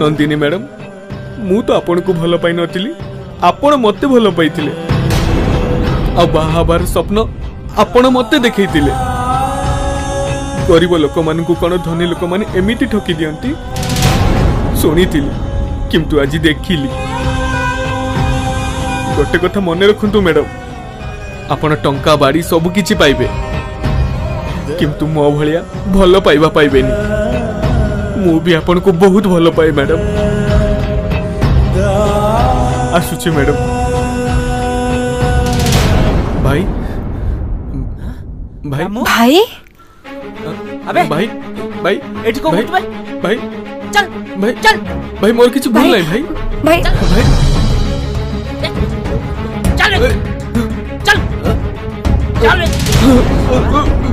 Nandini madam मु तो आपण को भल पाई नथिली आपण मते भल पाइथिले आ बाहाबार स्वप्न आपण मते देखैतिले गरीब लोक मान को कौन धनी लोक मान एमिति ठकी दियंती शुणिथिली किंतु आज देखिली गोटे कथा मन रखंतु मैडम आपण टंका बाड़ी सब किछि पाइबे किंतु मो भलिया भल पाइबा पाइबेनी मु भी आपण को बहुत भल पाए मैडम आसुची मैडम भाई भाई भाई अबे भाई भाई एठी को भाई भाई भाई चल भाई चल भाई मोर किछु भूल भाई, नहीं भाई भाई भाई चल चल चल